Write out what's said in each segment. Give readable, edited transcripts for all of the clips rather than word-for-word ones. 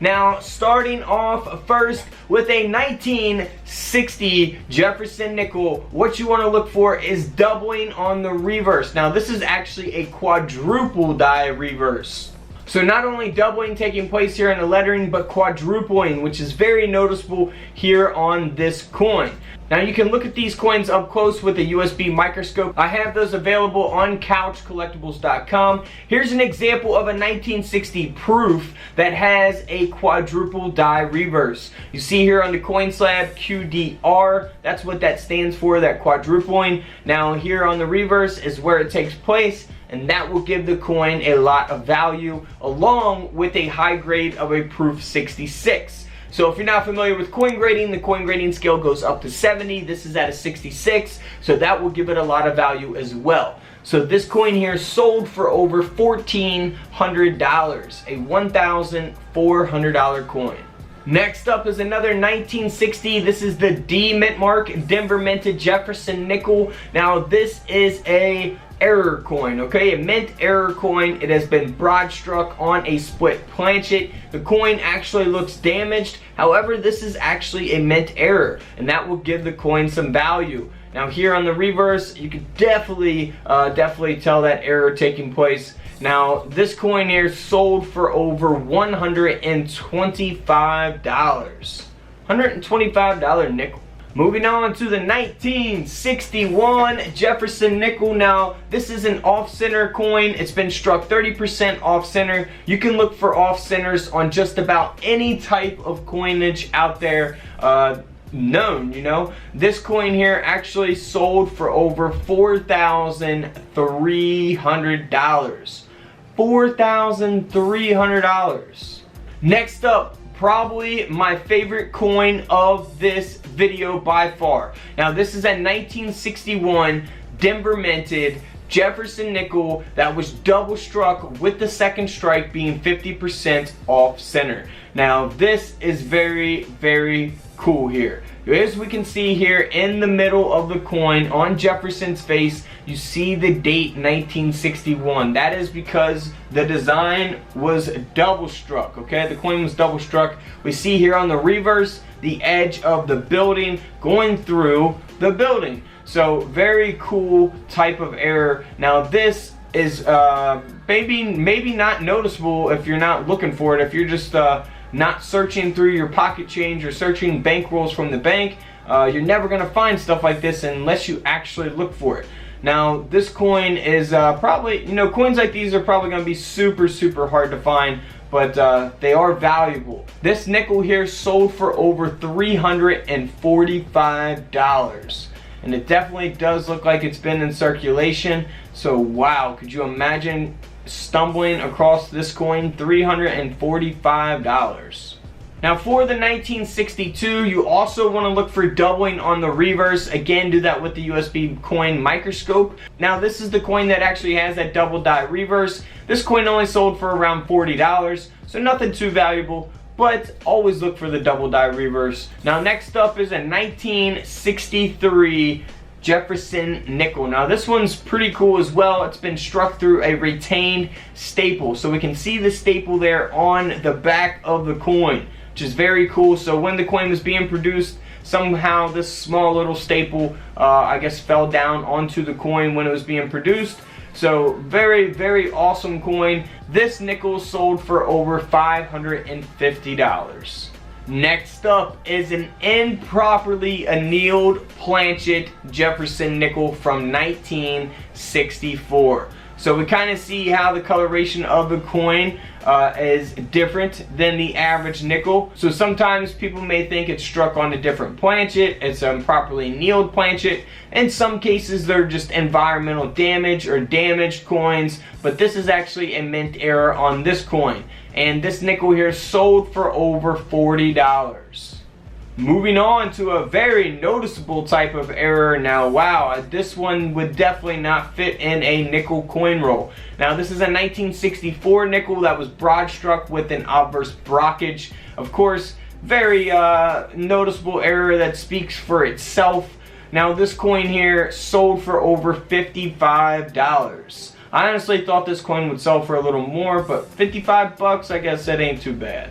Now, starting off first with a 1960 Jefferson nickel, what you want to look for is doubling on the reverse. Now, this is actually a quadruple die reverse. So not only doubling taking place here in the lettering, but quadrupling, which is very noticeable here on this coin. Now you can look at these coins up close with a USB microscope. I have those available on couchcollectibles.com. Here's an example of a 1960 proof that has a quadruple die reverse. You see here on the coin slab QDR, that's what that stands for, that quadrupling. Now here on the reverse is where it takes place, and that will give the coin a lot of value along with a high grade of a proof 66. So if you're not familiar with coin grading, the coin grading scale goes up to 70. This is at a 66, so that will give it a lot of value as well. So this coin here sold for over $1,400, a $1,400 coin. Next up is another 1960. This is the D mint mark Denver minted Jefferson nickel. Now this is a error coin, okay, a mint error coin. It has been broad struck on a split planchet. The coin actually looks damaged. However, this is actually a mint error, and that will give the coin some value. Now here on the reverse, you can definitely tell that error taking place. Now this coin here sold for over $125. $125 nickel. Moving on to the 1961 Jefferson nickel. Now, this is an off-center coin. It's been struck 30% off-center. You can look for off-centers on just about any type of coinage out there known, you know. This coin here actually sold for over $4,300. $4,300. Next up, probably my favorite coin of this video by far. Now this is a 1961 Denver minted Jefferson nickel that was double struck with the second strike being 50% off center. Now this is very, very cool here. As we can see here in the middle of the coin on Jefferson's face, you see the date 1961. That is because the design was double struck, okay? The coin was double struck. We see here on the reverse the edge of the building going through the building. So very cool type of error. Now this is maybe not noticeable if you're not looking for it. If you're just not searching through your pocket change or searching bank rolls from the bank, you're never gonna find stuff like this unless you actually look for it. Now this coin is probably, you know, coins like these are probably gonna be super hard to find, but they are valuable. This nickel here sold for over $345, and it definitely does look like it's been in circulation. So wow, could you imagine stumbling across this coin? $345. Now for the 1962, you also want to look for doubling on the reverse. Again, do that with the USB coin microscope. Now this is the coin that actually has that double die reverse. This coin only sold for around $40, so nothing too valuable, but always look for the double die reverse. Now next up is a 1963 Jefferson nickel. Now this one's pretty cool as well. It's been struck through a retained staple, so we can see the staple there on the back of the coin, which is very cool. So when the coin was being produced, somehow this small little staple I guess fell down onto the coin when it was being produced. So very awesome coin. This nickel sold for over $550. Next up is an improperly annealed Planchet Jefferson nickel from 1964. So we kind of see how the coloration of the coin is different than the average nickel. So sometimes people may think it's struck on a different planchet. It's a improperly annealed planchet. In some cases they're just environmental damage or damaged coins, but this is actually a mint error on this coin. And this nickel here sold for over $40. Moving on to a very noticeable type of error. Now wow, this one would definitely not fit in a nickel coin roll. Now this is a 1964 nickel that was broad struck with an obverse brockage. Of course, very noticeable error that speaks for itself. Now this coin here sold for over $55. I honestly thought this coin would sell for a little more, but 55 bucks, I guess that ain't too bad.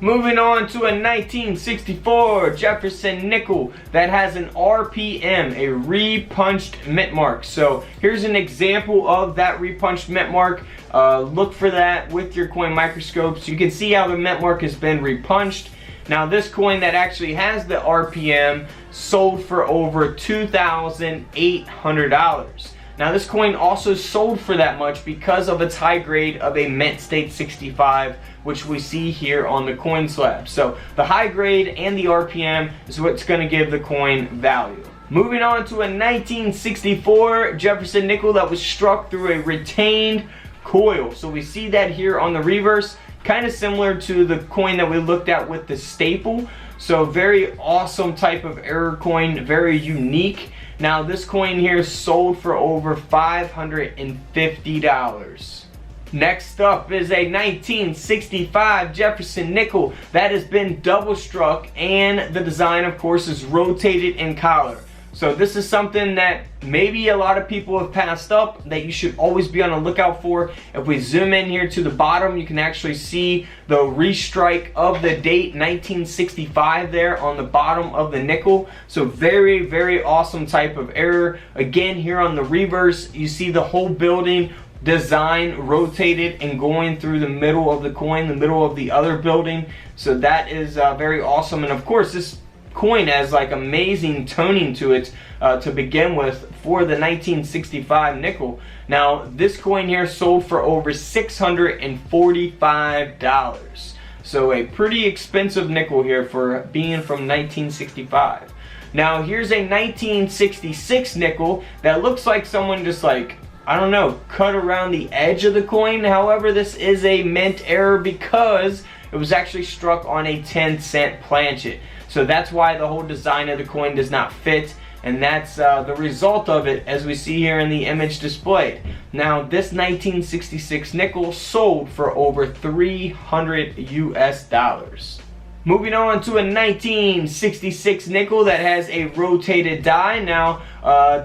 Moving on to a 1964 Jefferson nickel that has an RPM, a repunched mint mark. So here's an example of that repunched mint mark. Look for that with your coin microscope so you can see how the mint mark has been repunched. Now this coin that actually has the RPM sold for over $2,800. Now this coin also sold for that much because of its high grade of a mint state 65, which we see here on the coin slab. So the high grade and the RPM is what's going to give the coin value. Moving on to a 1964 Jefferson nickel that was struck through a retained coil. So we see that here on the reverse, kind of similar to the coin that we looked at with the staple. So very awesome type of error coin, very unique. Now this coin here sold for over $550. Next up is a 1965 Jefferson nickel that has been double struck, and the design of course is rotated in collar. So this is something that maybe a lot of people have passed up that you should always be on the lookout for. If we zoom in here to the bottom, you can actually see the restrike of the date 1965 there on the bottom of the nickel. So very, very awesome type of error. Again, here on the reverse, you see the whole building design rotated and going through the middle of the coin, the middle of the other building. So that is very awesome. And of course, this coin has like amazing toning to it to begin with for the 1965 nickel. Now this coin here sold for over $645. So a pretty expensive nickel here for being from 1965. Now here's a 1966 nickel that looks like someone just like, I don't know, cut around the edge of the coin. However, this is a mint error because it was actually struck on a 10-cent planchet. So that's why the whole design of the coin does not fit, and that's the result of it as we see here in the image displayed. Now this 1966 nickel sold for over $300 US. Moving on to a 1966 nickel that has a rotated die. Now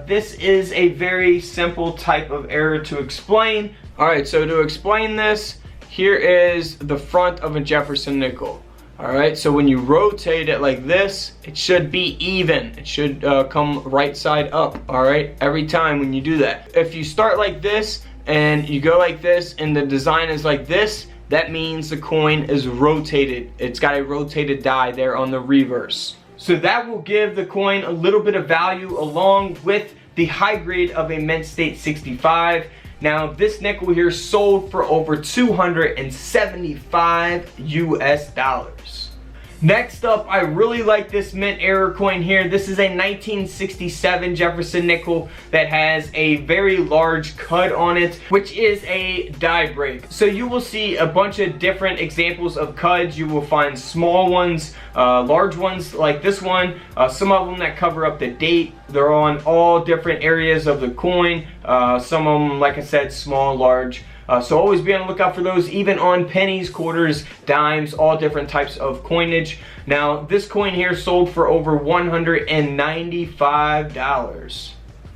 this is a very simple type of error to explain. Alright, so to explain this, here is the front of a Jefferson nickel. Alright, so when you rotate it like this, it should be even. It should come right side up, alright, every time when you do that. If you start like this and you go like this and the design is like this, that means the coin is rotated. It's got a rotated die there on the reverse. So that will give the coin a little bit of value along with the high grade of a mint state 65. Now this nickel here sold for over $275 US. Next up, I really like this mint error coin here. This is a 1967 Jefferson nickel that has a very large cut on it, which is a die break. So you will see a bunch of different examples of cuts. You will find small ones, large ones like this one, some of them that cover up the date. They're on all different areas of the coin. Some of them, like I said, small, large. So always be on the lookout for those, even on pennies, quarters, dimes, all different types of coinage. Now this coin here sold for over $195.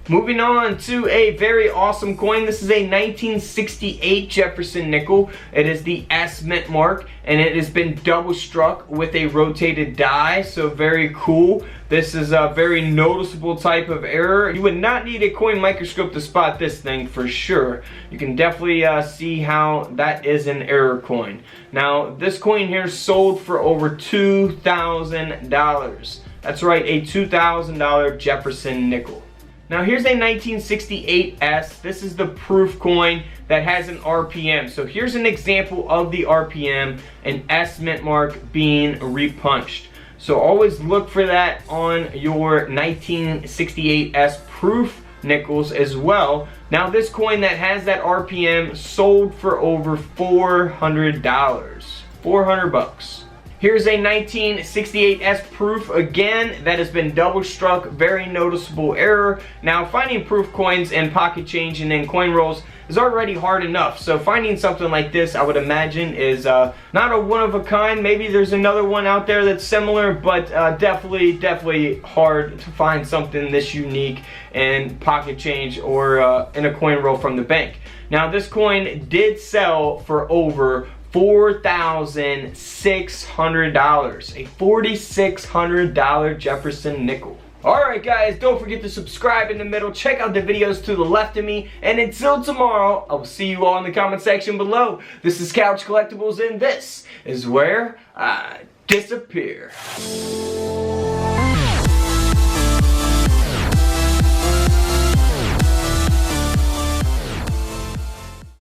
Moving on to a very awesome coin. This is a 1968 Jefferson nickel. It is the S mint mark, and it has been double struck with a rotated die, so very cool. This is a very noticeable type of error. You would not need a coin microscope to spot this thing for sure. You can definitely see how that is an error coin. Now this coin here sold for over $2,000. That's right, a $2,000 Jefferson nickel. Now here's a 1968S. This is the proof coin that has an RPM. So here's an example of the RPM, an S mint mark being repunched. So always look for that on your 1968S proof nickels as well. Now this coin that has that RPM sold for over $400. 400 bucks. Here's a 1968S proof, again, that has been double struck, very noticeable error. Now finding proof coins and pocket change and then coin rolls is already hard enough. So finding something like this, I would imagine, is not a one of a kind. Maybe there's another one out there that's similar, but definitely hard to find something this unique in pocket change or in a coin roll from the bank. Now this coin did sell for over $4,600. A $4,600 Jefferson nickel. Alright guys, don't forget to subscribe in the middle, check out the videos to the left of me, and until tomorrow, I will see you all in the comment section below. This is Couch Collectibles, and this is where I disappear.